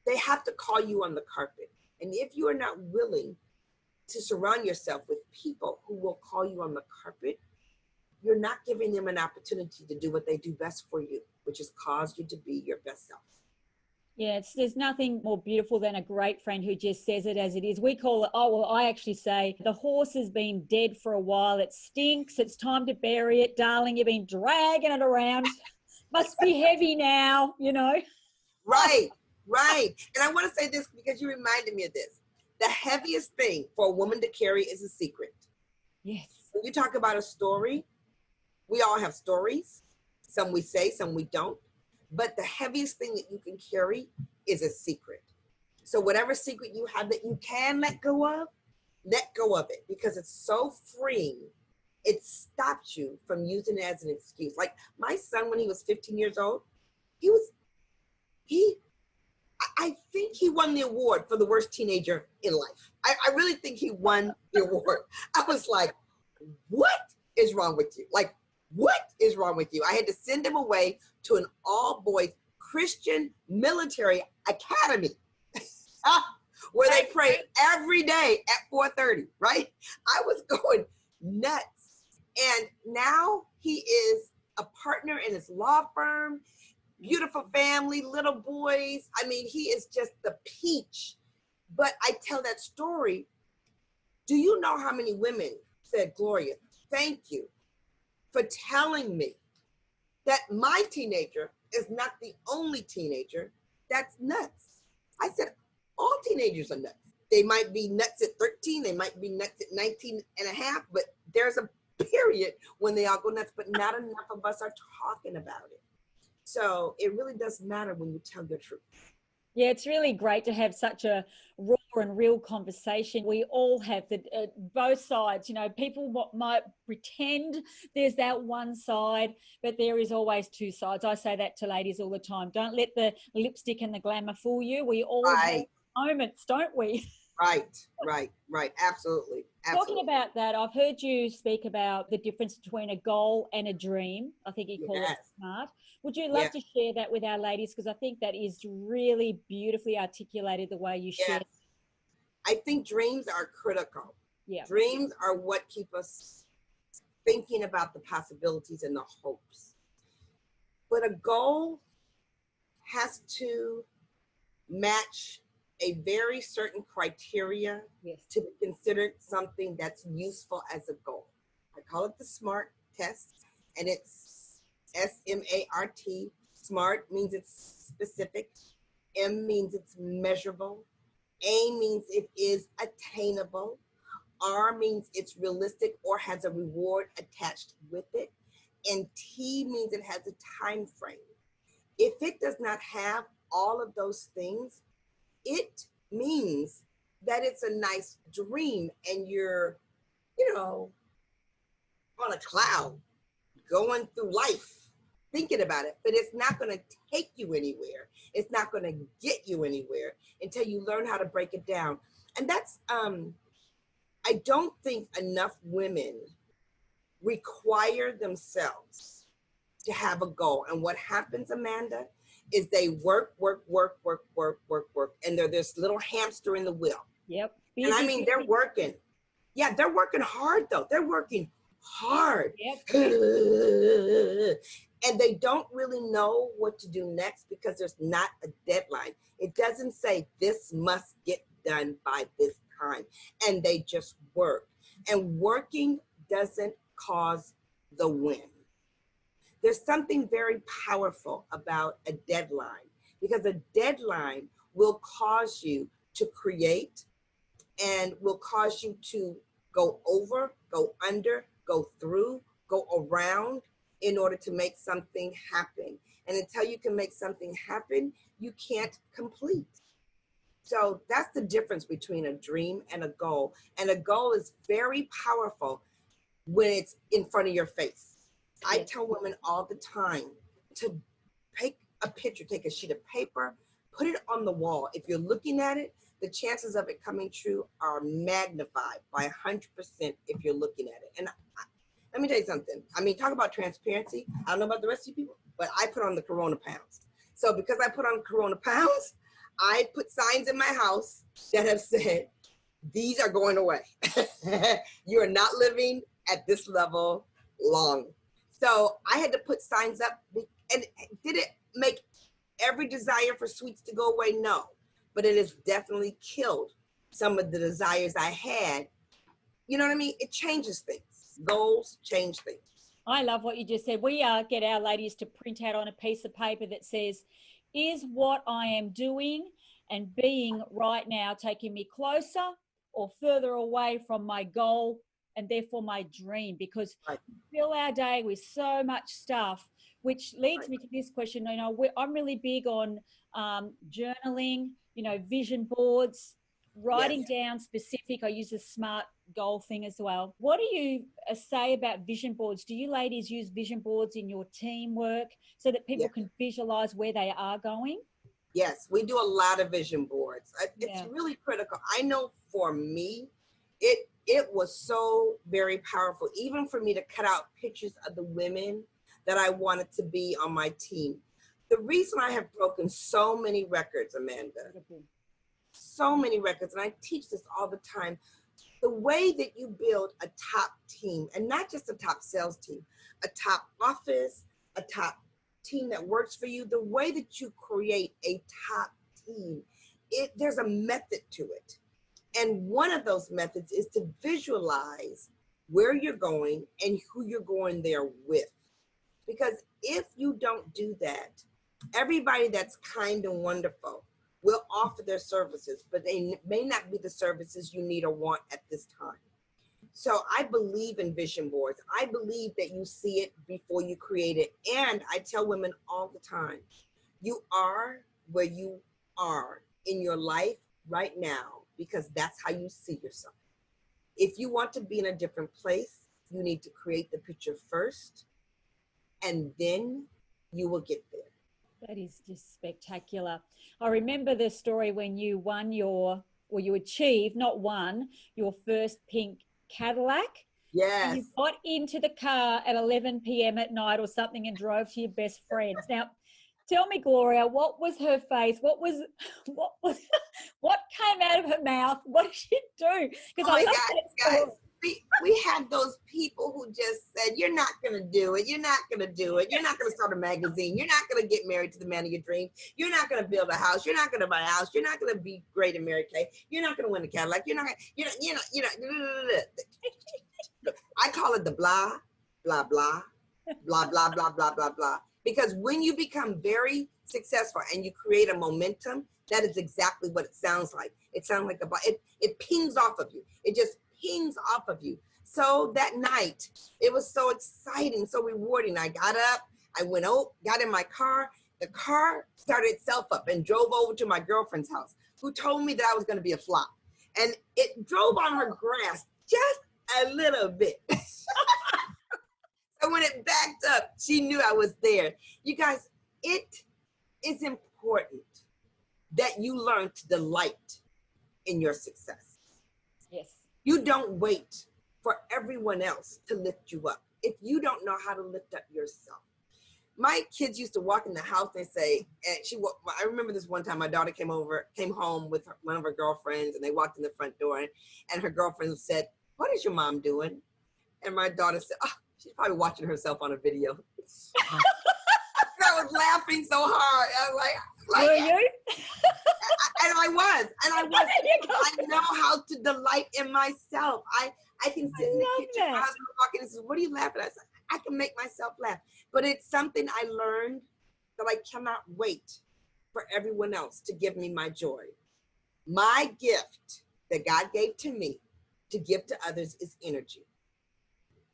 S2: they have to call you on the carpet. And if you are not willing to surround yourself with people who will call you on the carpet, you're not giving them an opportunity to do what they do best for you, which is cause you to be your best self.
S1: Yeah, there's nothing more beautiful than a great friend who just says it as it is. We call it, oh, well, I actually say, the horse has been dead for a while. It stinks. It's time to bury it. Darling, you've been dragging it around. Must be heavy now, you know.
S2: Right, right. And I want to say this because you reminded me of this. The heaviest thing for a woman to carry is a secret.
S1: Yes.
S2: When you talk about a story, we all have stories. Some we say, some we don't. But the heaviest thing that you can carry is a secret. So whatever secret you have that you can let go of it because it's so freeing. It stops you from using it as an excuse. Like my son, when he was 15 years old, I think he won the award for the worst teenager in life. I really think he won the award. I was like, what is wrong with you? Like, what is wrong with you? I had to send him away to an all-boys Christian military academy where they pray every day at 4:30, right? I was going nuts. And now he is a partner in his law firm, beautiful family, little boys. I mean, he is just the peach. But I tell that story. Do you know how many women said, Gloria, thank you for telling me that my teenager is not the only teenager that's nuts. I said, all teenagers are nuts. They might be nuts at 13, they might be nuts at 19 and a half, but there's a period when they all go nuts, but not enough of us are talking about it. So it really does matter when you tell your truth.
S1: Yeah, it's really great to have such a raw and real conversation. We all have both sides. You know, people might pretend there's that one side, but there is always two sides. I say that to ladies all the time. Don't let the lipstick and the glamour fool you. We all have moments, don't we?
S2: Right. Absolutely.
S1: Talking about that, I've heard you speak about the difference between a goal and a dream. I think you call it SMART. Would you love to share that with our ladies? Because I think that is really beautifully articulated the way you share.
S2: I think dreams are critical.
S1: Yeah.
S2: Dreams are what keep us thinking about the possibilities and the hopes. But a goal has to match a very certain criteria to be considered something that's useful as a goal. I call it the SMART test, and it's S-M-A-R-T. SMART means it's specific. M means it's measurable. A means it is attainable. R means it's realistic or has a reward attached with it. And T means it has a time frame. If it does not have all of those things, it means that it's a nice dream and you're, on a cloud going through life thinking about it, but it's not going to take you anywhere. It's not going to get you anywhere until you learn how to break it down. And that's, I don't think enough women require themselves to have a goal. And what happens, Amanda, is they work, and they're this little hamster in the wheel.
S1: Yep.
S2: And I mean, they're working. Yeah, they're working hard, though. They're working hard.
S1: Yep.
S2: And they don't really know what to do next because there's not a deadline. It doesn't say this must get done by this time. And they just work. And working doesn't cause the win. There's something very powerful about a deadline because a deadline will cause you to create and will cause you to go over, go under, go through, go around in order to make something happen. And until you can make something happen, you can't complete. So that's the difference between a dream and a goal. And a goal is very powerful when it's in front of your face. I tell women all the time to take a picture, take a sheet of paper, put it on the wall. If you're looking at it, the chances of it coming true are magnified by 100% if you're looking at it. And let me tell you something. I mean, talk about transparency. I don't know about the rest of you people, but I put on the Corona pounds. So because I put on Corona pounds, I put signs in my house that have said, these are going away. You are not living at this level long. So I had to put signs up, and did it make every desire for sweets to go away? No, but it has definitely killed some of the desires I had. You know what I mean? It changes things. Goals change things.
S1: I love what you just said. We get our ladies to print out on a piece of paper that says, is what I am doing and being right now taking me closer or further away from my goal and therefore my dream? Because
S2: Right.
S1: we fill our day with so much stuff, which leads
S2: Right.
S1: me to this question. You know, I'm really big on journaling, you know, vision boards, writing down specific. I use a SMART goal thing as well. What do you say about vision boards? Do you ladies use vision boards in your teamwork so that people can visualize where they are going?
S2: Yes, we do a lot of vision boards. It's
S1: Yeah.
S2: really critical. I know for me, it was so very powerful, even for me to cut out pictures of the women that I wanted to be on my team. The reason I have broken so many records, Amanda, so many records, and I teach this all the time, the way that you build a top team, and not just a top sales team, a top office, a top team that works for you, the way that you create a top team, there's a method to it. And one of those methods is to visualize where you're going and who you're going there with. Because if you don't do that, everybody that's kind and wonderful will offer their services, but they may not be the services you need or want at this time. So I believe in vision boards. I believe that you see it before you create it. And I tell women all the time, you are where you are in your life right now because that's how you see yourself. If you want to be in a different place, you need to create the picture first, and then you will get there.
S1: That is just spectacular. I remember the story when you won you achieved, not won, your first pink Cadillac.
S2: Yes.
S1: And you got into the car at 11 p.m. at night or something and drove to your best friends. Now, tell me, Gloria, what was her face? What came out of her mouth? What did she do? Because
S2: oh my God, guys, we had those people who just said, you're not going to do it. You're not going to do it. You're not going to start a magazine. You're not going to get married to the man of your dreams. You're not going to build a house. You're not going to buy a house. You're not going to be great and Mary Kay. You're not going to win a Cadillac. You're not, I call it the blah, blah, blah, blah, blah, blah, blah, blah, blah. Because when you become very successful and you create a momentum, that is exactly what it sounds like. It sounds like it pings off of you. It just pings off of you. So that night, it was so exciting, so rewarding. I got up, I went out, got in my car. The car started itself up and drove over to my girlfriend's house, who told me that I was going to be a flop. And it drove on her grass just a little bit. So when it backed up, she knew I was there. You guys, it is important that you learn to delight in your success.
S1: Yes.
S2: You don't wait for everyone else to lift you up if you don't know how to lift up yourself. My kids used to walk in the house and say, I remember this one time my daughter came home with one of her girlfriends, and they walked in the front door, and her girlfriend said, "What is your mom doing?" And my daughter said, "Oh, she's probably watching herself on a video." I was laughing so hard. I was like,
S1: were you?
S2: And I was. I know how to delight in myself. I can sit in the kitchen. My husband was walking and says, "What are you laughing at?" I said, "I can make myself laugh." But it's something I learned that I cannot wait for everyone else to give me my joy. My gift that God gave to me to give to others is energy.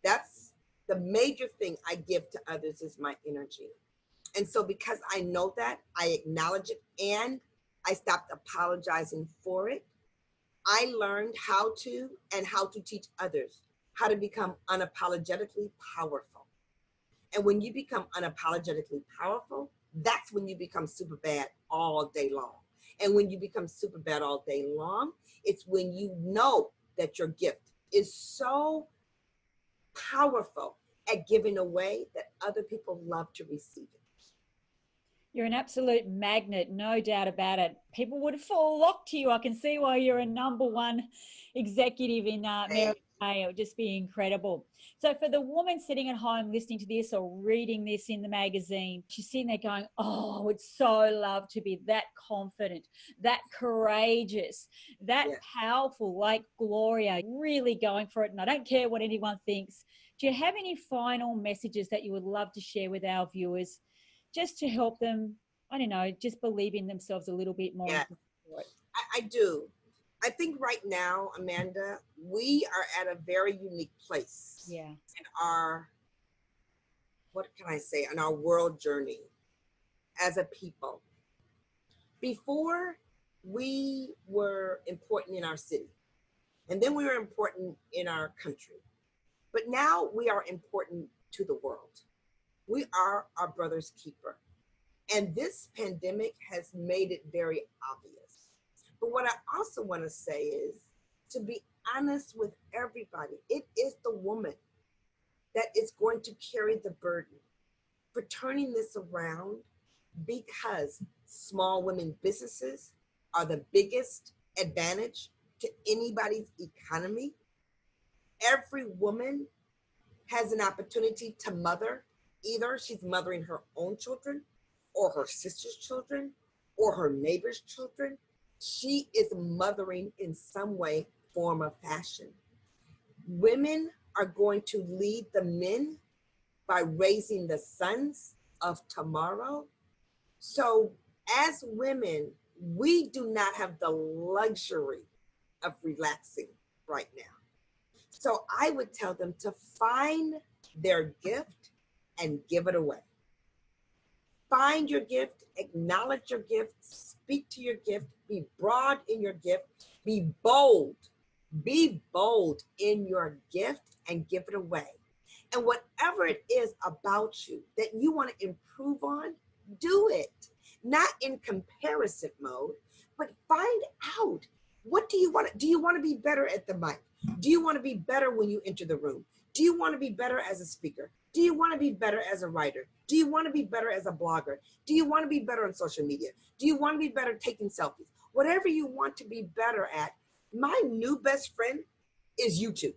S2: That's the major thing I give to others is my energy. And so because I know that, I acknowledge it, and I stopped apologizing for it. I learned how to teach others how to become unapologetically powerful. And when you become unapologetically powerful, that's when you become super bad all day long. And when you become super bad all day long, it's when you know that your gift is so powerful at giving away that other people love to receive it.
S1: You're an absolute magnet, no doubt about it. People would flock to you. I can see why you're a #1 executive in America. Hey, it would just be incredible. So for the woman sitting at home listening to this or reading this in the magazine, she's sitting there going, oh, I would so love to be that confident, that courageous, that
S2: Yeah.
S1: powerful, like Gloria, really going for it. And I don't care what anyone thinks. Do you have any final messages that you would love to share with our viewers just to help them, I don't know, just believe in themselves a little bit more?
S2: Yeah, I do. I think right now, Amanda, we are at a very unique place
S1: Yeah.
S2: in our, what can I say, in our world journey as a people. Before, we were important in our city, and then we were important in our country. But now we are important to the world. We are our brother's keeper. And this pandemic has made it very obvious. But what I also want to say is, to be honest with everybody, it is the woman that is going to carry the burden for turning this around, because small women businesses are the biggest advantage to anybody's economy. Every woman has an opportunity to mother. Either she's mothering her own children or her sister's children or her neighbor's children. She is mothering in some way, form, or fashion. Women are going to lead the men by raising the sons of tomorrow. So as women, we do not have the luxury of relaxing right now. So I would tell them to find their gift and give it away. Find your gift, acknowledge your gift, speak to your gift, be broad in your gift, be bold in your gift and give it away. And whatever it is about you that you want to improve on, do it. Not in comparison mode, but find out, what do you want? Do you want to be better at the mic? Do you want to be better when you enter the room? Do you want to be better as a speaker? Do you want to be better as a writer? Do you want to be better as a blogger? Do you want to be better on social media? Do you want to be better taking selfies? Whatever you want to be better at, my new best friend is YouTube.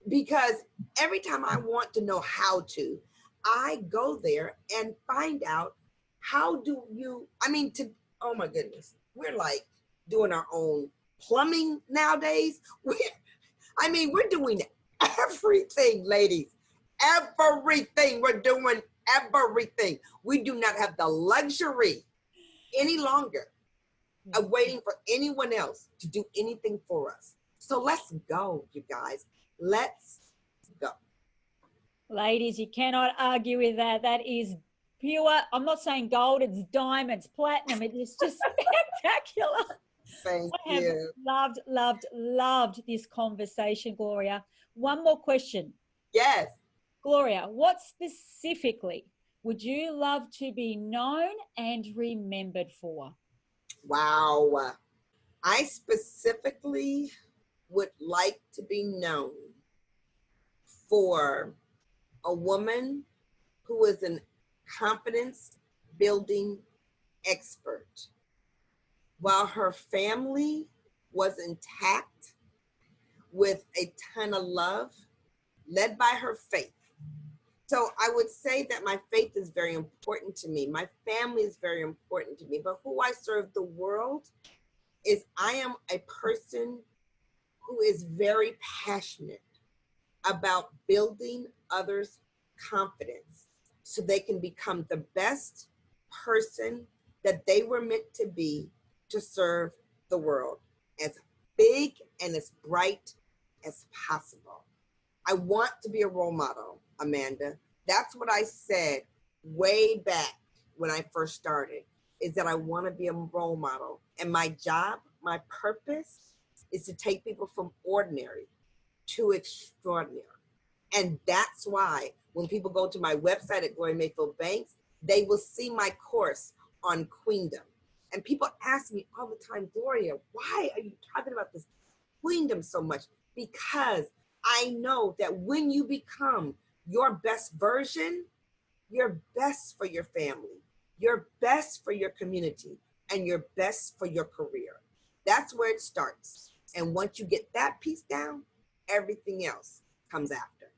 S2: Because every time I want to know how to, I go there and find out how do you, oh my goodness, we're like doing our own plumbing nowadays. We're doing everything, ladies. Everything. We're doing everything. We do not have the luxury any longer of waiting for anyone else to do anything for us. So let's go, you guys. Let's go.
S1: Ladies, you cannot argue with that. That is pure, I'm not saying gold, it's diamonds, platinum. It is just spectacular.
S2: Thank
S1: I have
S2: you.
S1: loved this conversation, Gloria. One more question.
S2: Yes.
S1: Gloria, what specifically would you love to be known and remembered for?
S2: Wow. I specifically would like to be known for a woman who is an confidence building expert. While her family was intact, with a ton of love, led by her faith. So I would say that my faith is very important to me. My family is very important to me. But who I serve the world is, I am a person who is very passionate about building others' confidence so they can become the best person that they were meant to be to serve the world, as big and as bright as possible. I want to be a role model, Amanda. That's what I said way back when I first started, is that I want to be a role model. And my job, my purpose, is to take people from ordinary to extraordinary. And that's why when people go to my website at Gloria Mayfield Banks, they will see my course on queendom. And people ask me all the time, Gloria, why are you talking about this queendom so much? Because I know that when you become your best version, you're best for your family, you're best for your community, and you're best for your career. That's where it starts. And once you get that piece down, everything else comes after.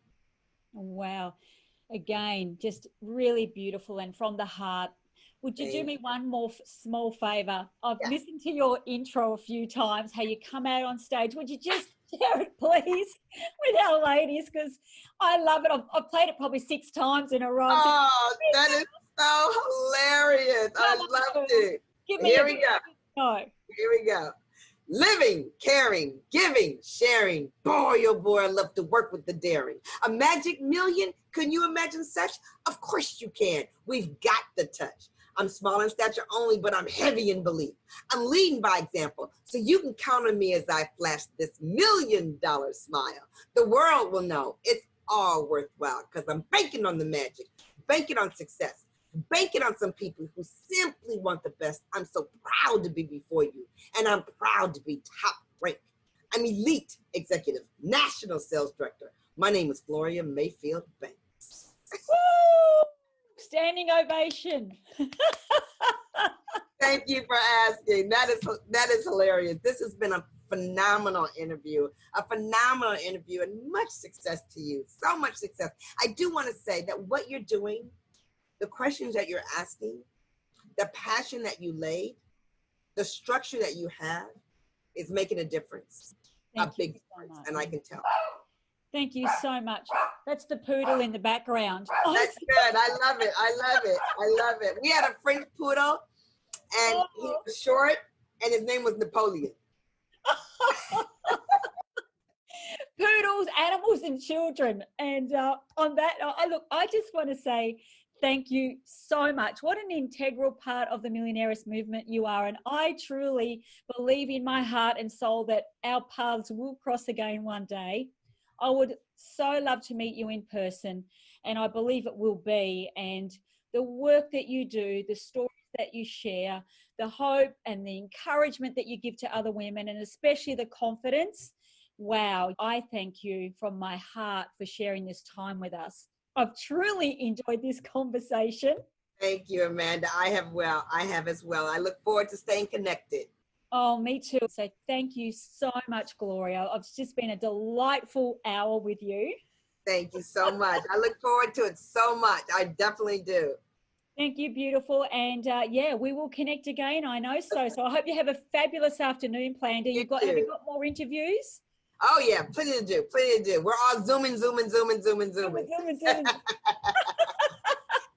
S1: Wow. Again, just really beautiful and from the heart. Would you do me one more small favor? I've listened to your intro a few times, how you come out on stage. Would you just share it, please, with our ladies? Because I love it. I've played it probably 6 times in a row.
S2: Oh, that is so hilarious. I loved it. Here we go. Here we go. Living, caring, giving, sharing. Boy, oh boy, I love to work with the daring. A magic million? Can you imagine such? Of course you can. We've got the touch. I'm small in stature only, but I'm heavy in belief. I'm leading by example, so you can count on me as I flash this $1 million smile. The world will know it's all worthwhile because I'm banking on the magic, banking on success, banking on some people who simply want the best. I'm so proud to be before you, and I'm proud to be top ranked. I'm elite executive, national sales director. My name is Gloria Mayfield Banks.
S1: Woo! Standing ovation.
S2: Thank you for asking. That is hilarious. This has been a phenomenal interview, and much success to you. So much success. I do want to say that what you're doing, the questions that you're asking, the passion that you laid, the structure that you have is making a difference, a big difference, and I can tell.
S1: Thank you so much. That's the poodle in the background.
S2: That's good. I love it. I love it. I love it. We had a French poodle, and he was short, and his name was Napoleon.
S1: Poodles, animals, and children. And on that, I just want to say thank you so much. What an integral part of the Millionairess movement you are. And I truly believe in my heart and soul that our paths will cross again one day. I would so love to meet you in person, and I believe it will be. And the work that you do, the stories that you share, the hope and the encouragement that you give to other women, and especially the confidence. Wow. I thank you from my heart for sharing this time with us. I've truly enjoyed this conversation.
S2: Thank you, Amanda. I have as well. I look forward to staying connected.
S1: Oh, me too. So thank you so much, Gloria. It's just been a delightful hour with you.
S2: Thank you so much. I look forward to it so much. I definitely do.
S1: Thank you, beautiful. And we will connect again. I know so. So I hope you have a fabulous afternoon planned. Have you got more interviews?
S2: Oh yeah, plenty to do. We're all zooming.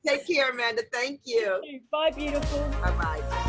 S2: Take care, Amanda. Thank you.
S1: Bye, beautiful.
S2: Bye-bye.